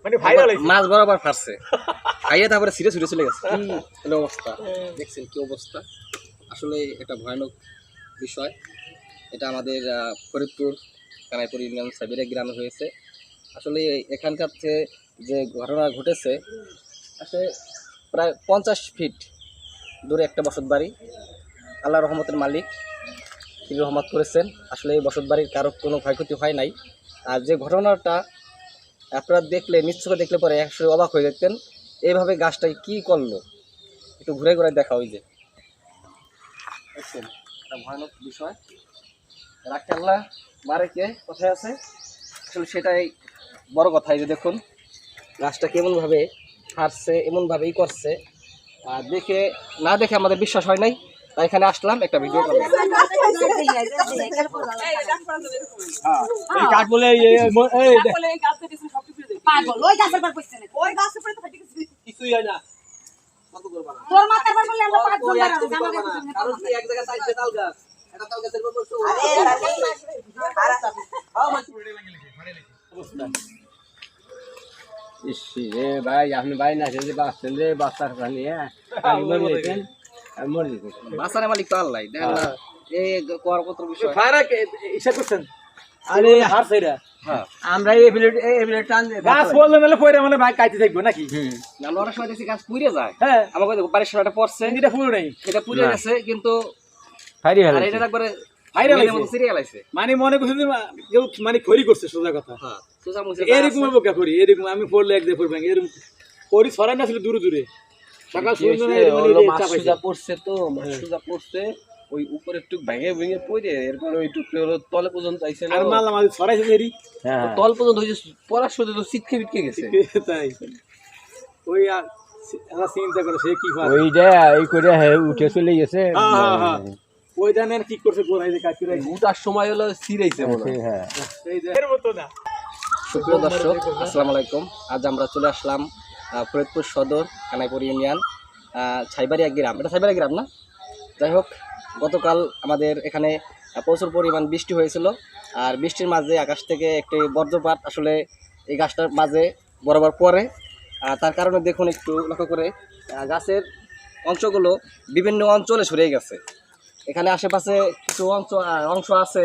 মানে ভাইরাল মাছ বরাবর ফাটছে খাইয়ে তারপরে ছিঁড়ে ছুটে চলে গেছে কি অবস্থা দেখছেন কি অবস্থা আসলে এটা ভয়ানক বিষয় এটা আমাদের ফরিদপুর কানাইপুর ইউনিয়ন সাইবেরিয়া গ্রামে হয়েছে আসলে এখানকার যে ঘটনা ঘটেছে আসলে প্রায় 50 ফিট দূরে একটা বসত বাড়ি আল্লাহ রহমতের মালিক তিনি রহমত করেছেন আসলে এই বসত বাড়ির কারো কোনো ক্ষয়ক্ষতি হয় নাই আর যে ঘটনাটা আপনারা দেখলে নিশ্চয় দেখলে পরে আসলে অবাক হয়ে যেতেন এইভাবে গাছটাই কি করলো একটু ঘুরে ঘুরে দেখা ওই যে দেখছেন একটা ভয়ানক বিষয় রাখতে আল্লাহ মারে কে কোথায় আছে আসলে সেটাই বড় কথা এই যে দেখুন গাছটা কেমনভাবে হারছে এমনভাবেই করছে আর দেখে না দেখে আমাদের বিশ্বাস হয় নাই তাই এখানে আসলাম একটা ভিডিও করলাম এই কাঠ বলে পাগল ওই গাছের পর বসছে না ওই গাছের পরে তো ফাটি গেছে কিছুই হয় না কত করবা না তোর মাথার পর বললে আমরা পাঁচ জন দাঁড়াবো জানা গেছে কারণ কি এক জায়গায় তাইছে তাল গাছ এটা তাল গাছের উপর বসে রে ভাই আপনি ভাই না যে বাঁচছেন রে বাচ্চার নিয়ে মরে যেতেন মরে যেতেন বাসারে মালিক তো আল্লাহ দেখেন না এই কোয়ার কত বিষয় ভাইরা ইচ্ছা করছেন আরে হার সেইরা হ্যাঁ আমরা এই প্লেট টান গাছ বললে মেলে পয়রা মানে ভাই কাইতে থাকবে নাকি আমরা অনেক সময় দেখছি গাছ পুড়ে যায় হ্যাঁ আমাকে দেখো বাড়ির সামনে পড়ছে এটা পুরো নাই এটা পুড়ে গেছে কিন্তু ফাইরি আর হলো এটা একবারে ভাইরাল মেয়েদের মতো সিরিয়াল আছে মানে মনে করছেন যে কেউ মানে খড়ি করছে সোজা কথা হ্যাঁ সোজা মুছে এরকম বোকা করি এরকম আমি পড়লে এক দিয়ে পড়বেন এরকম করি সরাই না ছিল দূরে দূরে সকাল সুজা পড়ছে তো সুজা পড়ছে ওই উপরে একটু ভেঙে ভেঙে পড়ে এরপর ওই টুকরে হলো তলে পর্যন্ত আইছে না আর মাল আমাদের সরাইছে দেরি তল পর্যন্ত ওই যে পড়ার সাথে তো সিটকে বিটকে গেছে তাই ওই আমরা চিন্তা করে সে কি হয় ওইটা এই করে উঠে চলে গেছে ওই জানেন কি করছে বোঝাই যে কাজ করে উঠার সময় হলো সিরাইছে মনে হয় এই যে এর মতো না সুপ্রিয় দর্শক আসসালামু আলাইকুম আজ আমরা চলে আসলাম ফরিদপুর সদর কানাইপুর ইউনিয়ন ছাইবাড়িয়া গ্রাম এটা ছাইবাড়িয়া গ্রাম না যাই হোক গতকাল আমাদের এখানে প্রচুর পরিমাণ বৃষ্টি হয়েছিল আর বৃষ্টির মাঝে আকাশ থেকে একটি বজ্রপাত আসলে এই গাছটার মাঝে বরাবর পড়ে তার কারণে দেখুন একটু লক্ষ্য করে গাছের অংশগুলো বিভিন্ন অঞ্চলে ছড়িয়ে গেছে এখানে আশেপাশে কিছু অংশ আছে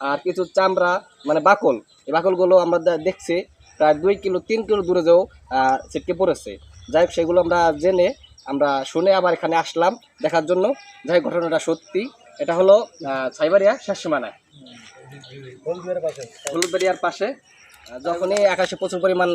আর কিছু চামড়া মানে বাকল এই বাকলগুলো আমরা দেখছি প্রায় 2 কিলো 3 কিলো দূরে যেও ছিটকে পড়েছে যাই হোক সেগুলো আমরা জেনে আমরা শুনে আবার এখানে আসলাম দেখার জন্য যাই হোক ঘটনাটা সত্যি এটা হলো ছাইবাড়িয়া শেষ সীমানায় হলুদবাড়িয়ার পাশে যখনই আকাশে প্রচুর পরিমাণ